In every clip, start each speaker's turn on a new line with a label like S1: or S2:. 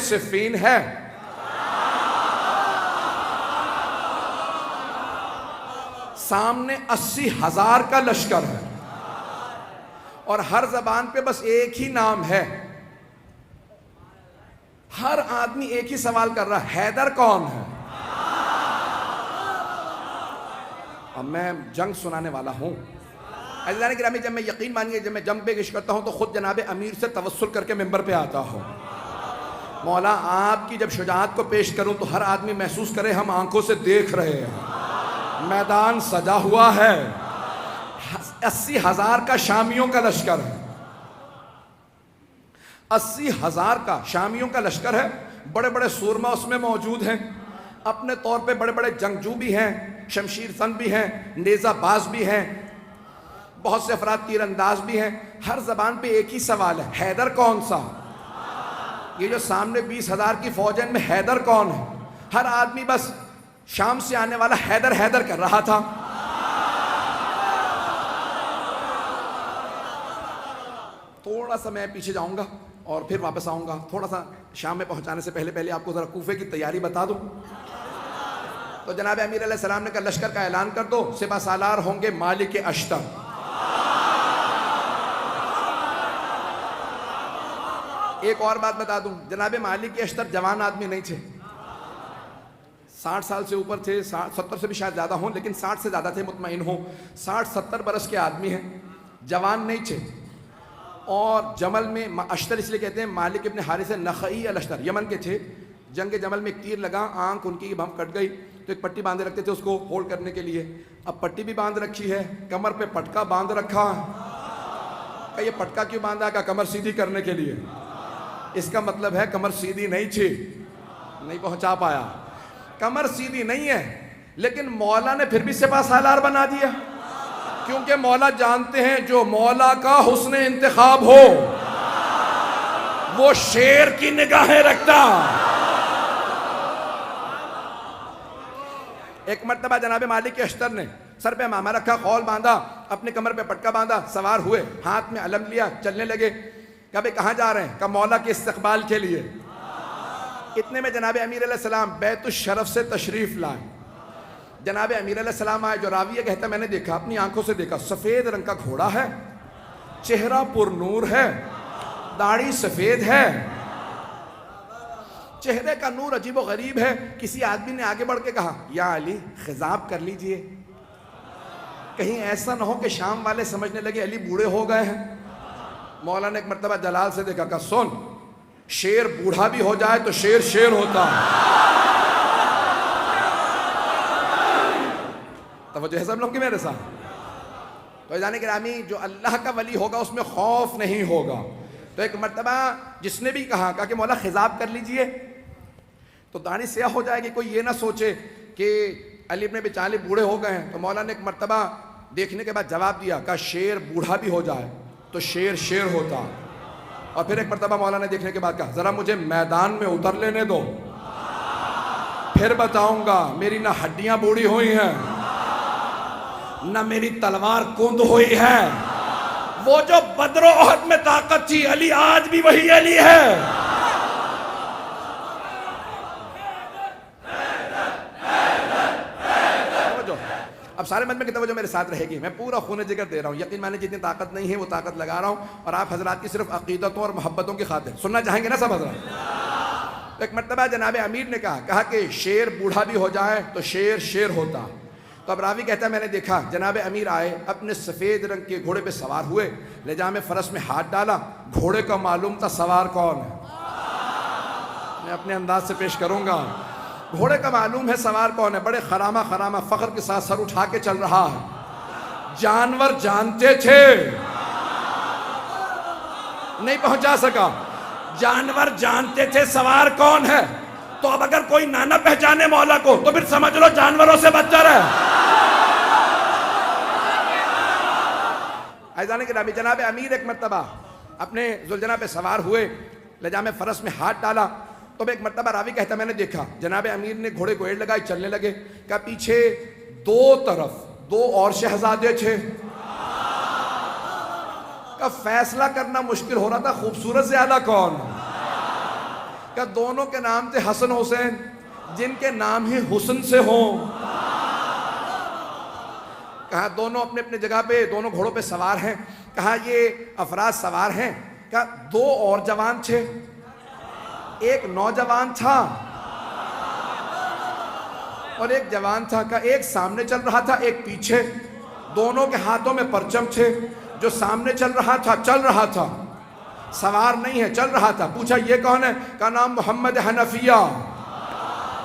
S1: صفین ہے؟ سامنے 80,000 کا لشکر ہے اور ہر زبان پہ بس ایک ہی نام ہے. ہر آدمی ایک ہی سوال کر رہا ہے، حیدر کون ہے؟ اب میں جنگ سنانے والا ہوں. عزیزان گرامی، جب میں یقین مانیے جب میں جنگ پہ گشت کرتا ہوں تو خود جناب امیر سے توسل کر کے ممبر پہ آتا ہوں. مولا آپ کی جب شجاعت کو پیش کروں تو ہر آدمی محسوس کرے ہم آنکھوں سے دیکھ رہے ہیں، میدان سجا ہوا ہے. 80,000 کا شامیوں کا لشکر ہے، 80,000 کا شامیوں کا لشکر ہے. بڑے بڑے سورما اس میں موجود ہیں، اپنے طور پہ بڑے بڑے جنگجو بھی ہیں، شمشیر زن بھی ہیں، نیزہ باز بھی ہیں، بہت سے افراد تیر انداز بھی ہیں. ہر زبان پہ ایک ہی سوال ہے، حیدر کون سا؟ یہ جو سامنے 20,000 کی فوج ہے ان میں حیدر کون ہے؟ ہر آدمی بس شام سے آنے والا حیدر حیدر کر رہا تھا. تھوڑا سا میں پیچھے جاؤں گا اور پھر واپس آؤں گا. تھوڑا سا شام میں پہنچانے سے پہلے آپ کو ذرا کوفے کی تیاری بتا دوں. تو جناب امیر علیہ السلام نے کہا لشکر کا اعلان کر دو، سپہ سالار ہوں گے مالک اشتر. ایک اور بات بتا دوں، جناب مالک اشتر جوان آدمی نہیں تھے، 60 سال سے اوپر تھے، 70 سے بھی شاید زیادہ ہوں، لیکن 60 سے زیادہ تھے مطمئن ہوں. 60-70 برس کے آدمی ہیں، جوان نہیں تھے. اور جمل میں اشتر اس لیے کہتے ہیں، مالک ابن حارث نخعی الاشتر یمن کے تھے. جنگ جمل میں ایک تیر لگا، آنکھ ان کی بم کٹ گئی تو ایک پٹی باندھے رکھتے تھے اس کو ہولڈ کرنے کے لیے. اب پٹی بھی باندھ رکھی ہے، کمر پہ پٹکا باندھ رکھا ہے. کہ یہ پٹکا کیوں باندھا؟ کہ کمر سیدھی کرنے کے لیے. اس کا مطلب ہے کمر سیدھی نہیں تھی. نہیں پہنچا پایا. کمر سیدھی نہیں ہے لیکن مولا نے پھر بھی سپہ سالار بنا دیا، کیونکہ مولا جانتے ہیں جو مولا کا حسن انتخاب ہو وہ شیر کی نگاہیں رکھتا. ایک مرتبہ جناب مالک اشتر نے سر پہ امامہ رکھا، خول باندھا، اپنے کمر پہ پٹکا باندھا، سوار ہوئے، ہاتھ میں علم لیا، چلنے لگے. کہا بھئی کہاں جا رہے ہیں؟ کہا مولا کے استقبال کے لیے. اتنے میں جناب امیر علیہ السلام بیت الشرف سے تشریف لائے. جناب امیر علیہ السلام آئے. جو راویہ کہتا ہے میں نے دیکھا، اپنی آنکھوں سے دیکھا، سفید رنگ کا گھوڑا ہے، چہرہ پر نور ہے، داڑھی سفید ہے، چہرے کا نور عجیب و غریب ہے. کسی آدمی نے آگے بڑھ کے کہا یا علی خضاب کر لیجئے، کہیں ایسا نہ ہو کہ شام والے سمجھنے لگے علی بوڑھے ہو گئے ہیں. مولا نے ایک مرتبہ جلال سے دیکھا، کہا سن، شیر بوڑھا بھی ہو جائے تو شیر شیر ہوتا ہے. توجہ ہے سب لوگ کی میرے ساتھ؟ تو جانے گرامی، جو اللہ کا ولی ہوگا اس میں خوف نہیں ہوگا. تو ایک مرتبہ جس نے بھی کہا کہ مولا خضاب کر لیجئے تو داڑھی سیاہ ہو جائے گی، کوئی یہ نہ سوچے کہ علی ابن ابی طالب بوڑھے ہو گئے ہیں. تو مولا نے ایک مرتبہ دیکھنے کے بعد جواب دیا، کہا شیر بوڑھا بھی ہو جائے تو شیر شیر ہوتا. اور پھر ایک مرتبہ مولا نے دیکھنے کے بعد کہا ذرا مجھے میدان میں اتر لینے دو، پھر بتاؤں گا. میری نہ ہڈیاں بوڑھی ہوئی ہیں نہ میری تلوار کند ہوئی ہے. وہ جو بدر و احد میں طاقت تھی، علی آج بھی وہی علی ہے. اب سارے مجمع کی توجہ میرے ساتھ رہے گی. میں پورا خون جگر دے رہا ہوں، یقین مانے جتنی طاقت نہیں ہے وہ طاقت لگا رہا ہوں، اور آپ حضرات کی صرف عقیدتوں اور محبتوں کی خاطر سننا چاہیں گے نا سب حضرات. ایک مرتبہ جناب امیر نے کہا کہ شیر بوڑھا بھی ہو جائے تو شیر شیر ہوتا. تو اب راوی کہتا ہے میں نے دیکھا جناب امیر آئے، اپنے سفید رنگ کے گھوڑے پہ سوار ہوئے، لجام فرس میں ہاتھ ڈالا. گھوڑے کا معلوم تھا سوار کون ہے، میں اپنے انداز سے پیش کروں گا. گھوڑے کا معلوم ہے سوار کون ہے. بڑے خرامہ خرامہ فخر کے ساتھ سر اٹھا کے چل رہا ہے. جانور جانتے تھے، نہیں پہنچا سکا. جانور جانتے تھے سوار کون ہے. تو اب اگر کوئی نہ پہچانے مولا کو تو پھر سمجھ لو جانوروں سے بدتر ہے. عزیزان گرامی، جناب امیر ایک مرتبہ اپنے ذوالجناح پہ سوار ہوئے، لجام فرس میں ہاتھ ڈالا. تو ایک مرتبہ راوی کہتا میں نے دیکھا جناب امیر نے گھوڑے کو ایڑ لگائی، چلنے لگے. کہ پیچھے دو طرف دو اور شہزادے تھے. کہ فیصلہ کرنا مشکل ہو رہا تھا خوبصورت زیادہ کون. کہ دونوں کے نام تھے حسن حسین، جن کے نام ہی حسن سے ہوں۔ کہا دونوں اپنے اپنے جگہ پہ، دونوں گھوڑوں پہ سوار ہیں۔ کہا یہ افراد سوار ہیں، کہا دو اور جوان تھے، ایک نوجوان تھا اور ایک جوان تھا۔ کہا ایک سامنے چل رہا تھا، ایک پیچھے، دونوں کے ہاتھوں میں پرچم تھے۔ جو سامنے چل رہا تھا، سوار نہیں ہے، چل رہا تھا۔ پوچھا یہ کون ہے؟ کہا نام محمد حنفیہ۔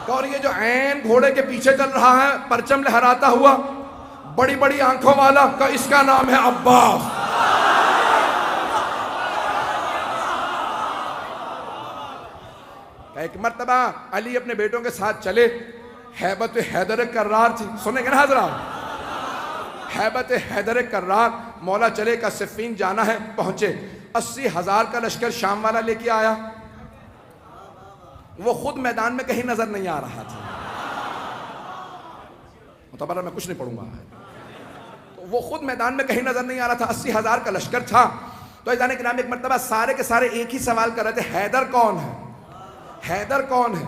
S1: اور یہ جو عین گھوڑے کے پیچھے چل رہا ہے پرچم لہراتا ہوا، بڑی بڑی آنکھوں والا، کہا اس کا نام ہے عباس۔ ایک مرتبہ علی اپنے بیٹوں کے ساتھ چلے، ہیبت حیدر کرار تھی، سنیں گے نا حضرات؟ ہیبت حیدر کرار، مولا چلے کا صفین جانا ہے، پہنچے۔ 80,000 کا لشکر شام والا لے کے آیا، وہ خود میدان میں کہیں نظر نہیں آ رہا تھا۔ متبرہ میں کچھ نہیں پڑھوں گا، وہ خود میدان میں کہیں نظر نہیں آ رہا تھا۔ 80,000 کا لشکر تھا۔ تو عزیزان کرام ایک مرتبہ سارے کے سارے ایک ہی سوال کر رہے تھے، حیدر کون ہے؟ حیدر کون ہے؟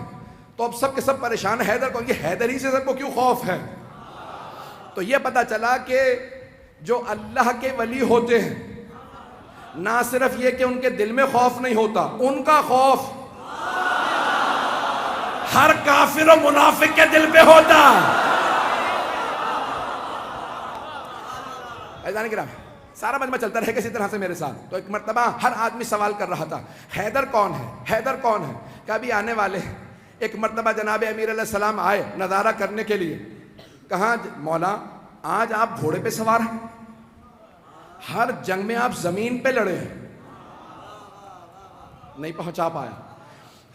S1: تو اب سب کے سب پریشان ہیں، حیدر کون؟ یہ حیدر ہی سے سب کو کیوں خوف ہے؟ تو یہ پتا چلا کہ جو اللہ کے ولی ہوتے ہیں، نہ صرف یہ کہ ان کے دل میں خوف نہیں ہوتا، ان کا خوف ہر کافر و منافق کے دل پہ ہوتا۔ عزیزان کرام سارا مجمع چلتا رہے کسی طرح سے میرے ساتھ۔ تو ایک مرتبہ ہر آدمی سوال کر رہا تھا، حیدر کون ہے؟ حیدر کون ہے؟ کہ ابھی آنے والے ہیں۔ ایک مرتبہ جناب امیر علیہ السلام آئے نظارہ کرنے کے لیے۔ کہا مولا آج آپ گھوڑے پہ سوار ہیں، ہر جنگ میں آپ زمین پہ لڑے ہیں، نہیں پہنچا پایا۔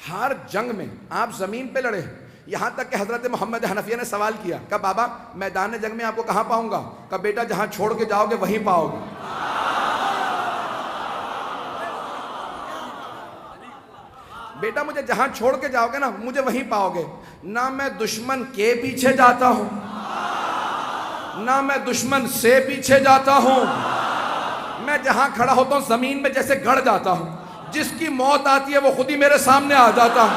S1: ہر جنگ میں آپ زمین پہ لڑے ہیں، یہاں تک کہ حضرت محمد حنفیہ نے سوال کیا کہ بابا میدان جنگ میں آپ کو کہاں پاؤں گا؟ کہ بیٹا جہاں چھوڑ کے جاؤ گے وہیں پاؤ گے۔ بیٹا مجھے جہاں چھوڑ کے جاؤ گے نا مجھے وہیں پاؤ گے۔ نہ میں دشمن کے پیچھے جاتا ہوں، نہ میں دشمن سے پیچھے جاتا ہوں، میں جہاں کھڑا ہوتا ہوں زمین میں جیسے گڑ جاتا ہوں، جس کی موت آتی ہے وہ خود ہی میرے سامنے آ جاتا ہے۔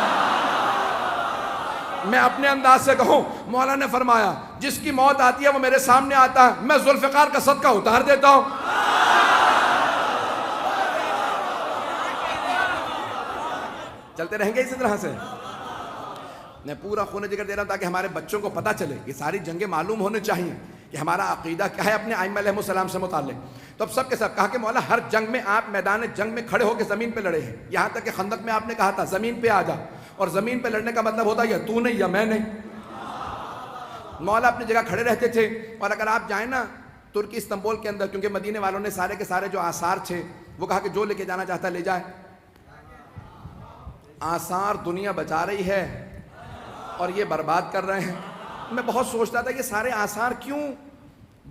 S1: میں اپنے انداز سے کہوں، مولا نے فرمایا جس کی موت آتی ہے وہ میرے سامنے آتا ہے، میں ذوالفقار کا صدقہ اتار دیتا ہوں۔ چلتے رہیں گے اسی طرح سے۔ میں پورا خون جگر دے رہا ہوں تاکہ ہمارے بچوں کو پتہ چلے، یہ ساری جنگیں معلوم ہونے چاہیے کہ ہمارا عقیدہ کیا ہے اپنے ائمہ علیہ السلام سے متعلق۔ تو اب سب کے سب کہا کہ مولا ہر جنگ میں آپ میدان جنگ میں کھڑے ہو کے زمین پہ لڑے ہیں، یہاں تک کہ خندق میں آپ نے کہا تھا زمین پہ آ جا، اور زمین پہ لڑنے کا مطلب ہوتا ہے یا تو نہیں یا میں نہیں۔ مولا اپنی جگہ کھڑے رہتے تھے، اور اگر آپ جائیں نا ترکی استنبول کے اندر، کیونکہ مدینے والوں نے سارے کے سارے جو آثار تھے وہ کہا کہ جو لے کے جانا چاہتا ہے لے جائے۔ آثار دنیا بچا رہی ہے اور یہ برباد کر رہے ہیں۔ میں بہت سوچتا تھا یہ سارے آثار کیوں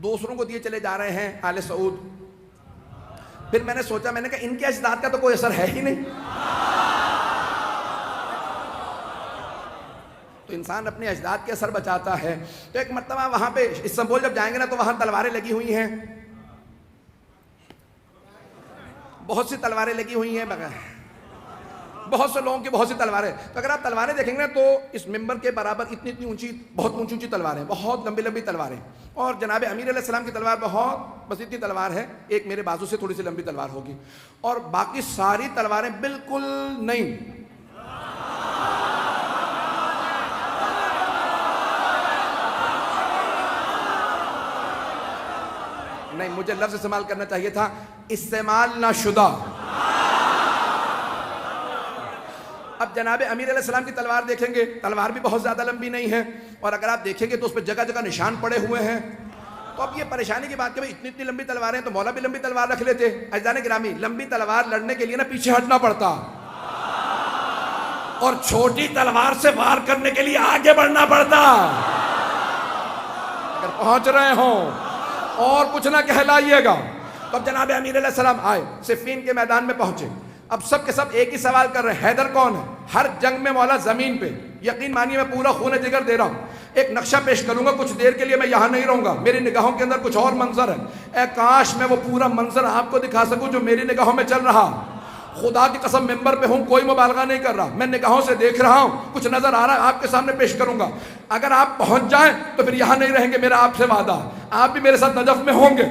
S1: دوسروں کو دیے چلے جا رہے ہیں آل سعود۔ پھر میں نے سوچا، میں نے کہا ان کے اجداد کا تو کوئی اثر ہے ہی نہیں، تو انسان اپنے اجداد کے اثر بچاتا ہے۔ تو ایک مرتبہ وہاں پہ استنبول جب جائیں گے نا تو وہاں تلواریں لگی ہوئی ہیں، بہت سی تلواریں لگی ہوئی ہیں، بہت سے لوگوں کی بہت سی تلواریں۔ تو اگر آپ تلواریں دیکھیں گے تو اس ممبر کے برابر اتنی اونچی، بہت اونچی اونچی تلواریں، بہت لمبی لمبی تلواریں، اور جناب امیر علیہ السلام کی تلوار بہت بس اتنی تلوار ہے، ایک میرے بازو سے تھوڑی سی لمبی تلوار ہوگی، اور باقی ساری تلواریں بالکل نہیں۔ نہیں، مجھے لفظ استعمال کرنا چاہیے تھا استعمال نہ شدہ۔ اب جناب امیر علیہ السلام کی تلوار دیکھیں گے، تلوار بھی بہت زیادہ لمبی نہیں ہے، اور اگر آپ دیکھیں گے تو اس پہ جگہ جگہ نشان پڑے ہوئے ہیں۔ تو اب یہ پریشانی کی بات کہ اتنی اتنی لمبی تلواریں ہیں تو مولا بھی لمبی تلوار رکھ لیتے۔ عزیزان گرامی لمبی تلوار لڑنے کے لیے نا پیچھے ہٹنا پڑتا، اور چھوٹی تلوار سے وار کرنے کے لیے آگے بڑھنا پڑتا۔ اگر پہنچ رہے ہوں اور کچھ نہ کہلائیے گا۔ تو اب جناب امیر علیہ السلام آئے، صفین کے میدان میں پہنچے۔ اب سب کے سب ایک ہی سوال کر رہے ہیں، حیدر کون ہے؟ ہر جنگ میں مولا زمین پہ، یقین مانیے میں پورا خون جگر دے رہا ہوں۔ ایک نقشہ پیش کروں گا، کچھ دیر کے لیے میں یہاں نہیں رہوں گا، میری نگاہوں کے اندر کچھ اور منظر ہے، اے کاش میں وہ پورا منظر آپ کو دکھا سکوں جو میری نگاہوں میں چل رہا۔ خدا کی قسم ممبر پہ ہوں، کوئی مبالغہ نہیں کر رہا، میں نگاہوں سے دیکھ رہا ہوں، کچھ نظر آ رہا ہے، آپ کے سامنے پیش کروں گا۔ اگر آپ پہنچ جائیں تو پھر یہاں نہیں رہیں گے، میرا آپ سے وعدہ، آپ بھی میرے ساتھ نجف میں ہوں گے۔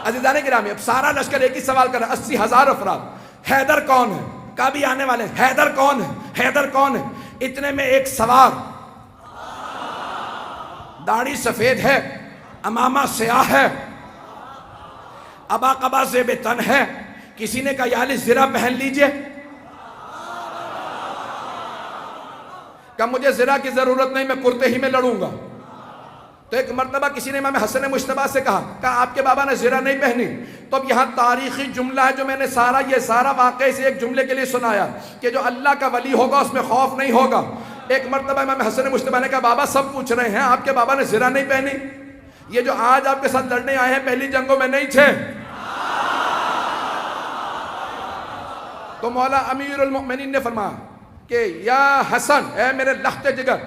S1: عزیزان گرامی، اب سارا لشکر ایک ہی سوال کر رہا ہے، 80,000 افراد، حیدر کون ہے؟ کبھی آنے والے ہیں، حیدر کون ہے؟ حیدر کون ہے؟ اتنے میں ایک سوار، داڑھی سفید ہے، امامہ سیاہ ہے، ابا قبا زیب تن ہے، کسی نے کہا یا علی زرہ پہن لیجئے، کہ مجھے زرہ کی ضرورت نہیں، میں کرتے ہی میں لڑوں گا۔ تو ایک مرتبہ کسی نے امام حسن مجتبیٰ سے کہا آپ کے بابا نے زرہ نہیں پہنی۔ تو اب یہاں تاریخی جملہ ہے جو میں نے یہ سارا واقعہ سے ایک جملے کے لیے سنایا کہ جو اللہ کا ولی ہوگا اس میں خوف نہیں ہوگا۔ ایک مرتبہ امام حسن مجتبیٰ نے کہا بابا سب پوچھ رہے ہیں آپ کے بابا نے زرہ نہیں پہنی، یہ جو آج آپ کے ساتھ لڑنے آئے ہیں پہلی جنگوں میں نہیں تھے۔ تو مولا امیر المؤمنین نے فرمایا کہ یا حسن، اے میرے لخت جگر،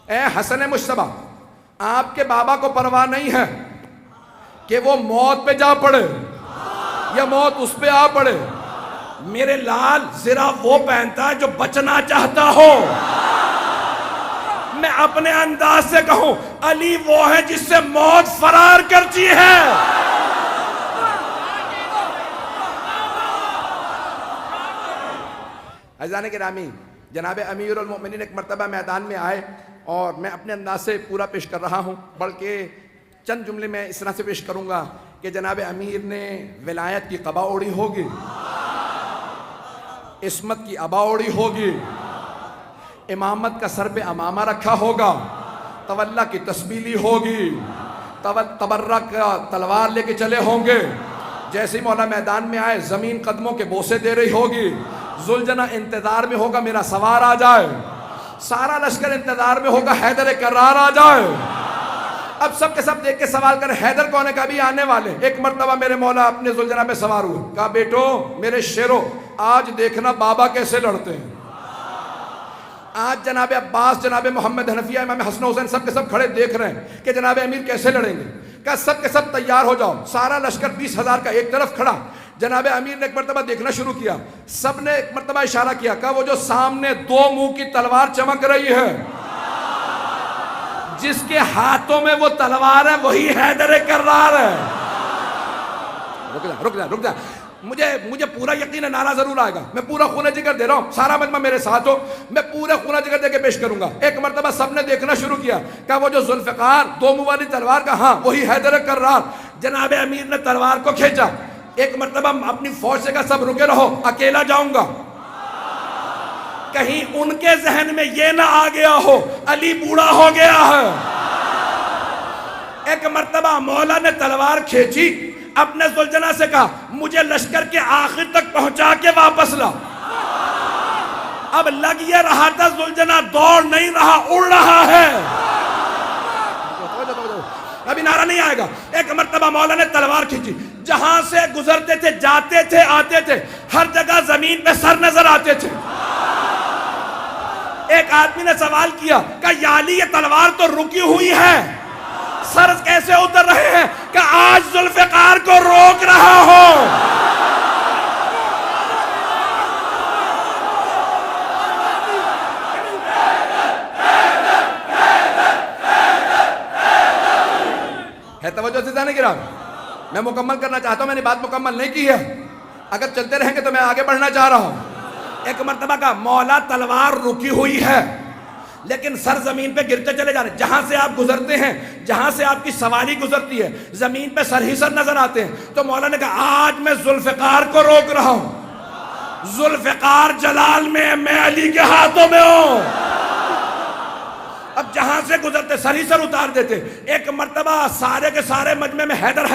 S1: اے حسن مجتبیٰ، آپ کے بابا کو پرواہ نہیں ہے کہ وہ موت پہ جا پڑے یا موت اس پہ آ پڑے، میرے لال زرہ وہ پہنتا ہے جو بچنا چاہتا ہو۔ میں اپنے انداز سے کہوں علی وہ ہے جس سے موت فرار کرتی ہے۔ عزیزان گرامی، جناب امیر المؤمنین ایک مرتبہ میدان میں آئے اور میں اپنے انداز سے پورا پیش کر رہا ہوں، بلکہ چند جملے میں اس طرح سے پیش کروں گا کہ جناب امیر نے ولایت کی قبا اوڑی ہوگی، عصمت کی عبا اوڑی ہوگی، امامت کا سر پہ امامہ رکھا ہوگا، تولا کی تسبیح لی ہوگی، تبرک کا تلوار لے کے چلے ہوں گے، جیسے ہی مولا میدان میں آئے زمین قدموں کے بوسے دے رہی ہوگی، ذوالجنہ انتظار میں ہوگا میرا سوار آ جائے، سارا لشکر انتظار میں ہوگا حیدر کرار آ جائے۔ اب سب کے سب دیکھ کے سوال کریں حیدر کون ہے؟ کبھی آنے والے۔ ایک مرتبہ میرے مولا اپنے ذوالجنہ پہ سوار ہوئے، کہا بیٹو میرے شیرو آج دیکھنا بابا کیسے لڑتے ہیں۔ آج جناب عباس، جناب محمد حنفیہ، امام حسن حسین سب کے سب کھڑے دیکھ رہے ہیں کہ جناب امیر کیسے لڑیں گے۔ کہا سب کے سب تیار ہو جاؤ، سارا لشکر 20,000 کا ایک طرف کھڑا۔ جناب امیر نے ایک مرتبہ دیکھنا شروع کیا، سب نے ایک مرتبہ اشارہ کیا، کہا وہ جو سامنے دو منہ کی تلوار چمک رہی ہے، جس کے ہاتھوں میں وہ تلوار ہے وہی حیدر کرار ہے۔ رک جا، مجھے پورا یقین ہے نعرہ ضرور آئے گا، میں پورا خون جگر دے رہا ہوں، سارا مجمع میرے ساتھ ہو، میں پورا خون جگر دے کے پیش کروں گا۔ ایک مرتبہ سب نے دیکھنا شروع کیا، کہا وہ جو ذوالفقار دو منہ والی تلوار کا، ہاں وہی حیدر کرار۔ جناب امیر نے تلوار کو کھینچا، ایک مرتبہ اپنی فوج سے کہا سب رکے رہو، اکیلا جاؤں گا، کہیں ان کے ذہن میں یہ نہ آ گیا ہو علی بوڑھا ہو گیا ہے۔ ایک مرتبہ مولا نے تلوار کھینچی، اپنے ذوالجنہ سے کہا مجھے لشکر کے آخر تک پہنچا کے واپس لا۔ اب لگ یہ رہا تھا ذوالجنہ دوڑ نہیں رہا، اڑ رہا ہے۔ ابھی نعرہ نہیں آئے گا۔ ایک مرتبہ مولا نے تلوار کھینچی، جہاں سے گزرتے تھے، جاتے تھے، آتے تھے، ہر جگہ زمین پہ سر نظر آتے تھے۔ ایک آدمی نے سوال کیا کہ یا علی یہ تلوار تو رکی ہوئی ہے، سر کیسے اتر رہے ہیں؟ کہ آج ذوالفقار کو روک رہا ہو۔ ہے توجہ سے جانے گرام، میں مکمل کرنا چاہتا ہوں، میں نے بات مکمل نہیں کی ہے، اگر چلتے رہیں گے تو میں آگے بڑھنا چاہ رہا ہوں۔ ایک مرتبہ کا مولا تلوار رکی ہوئی ہے لیکن سر زمین پہ گرتے چلے جا رہے، جہاں سے آپ گزرتے ہیں، جہاں سے آپ کی سواری گزرتی ہے، زمین پہ سر ہی سر نظر آتے ہیں۔ تو مولا نے کہا آج میں ذوالفقار کو روک رہا ہوں، ذوالفقار جلال میں علی کے ہاتھوں میں ہوں۔ اب جہاں سے گزرتے سر ہی سر اتار دیتے۔ ایک مرتبہ سارے کے سارے مجمع میں حیدر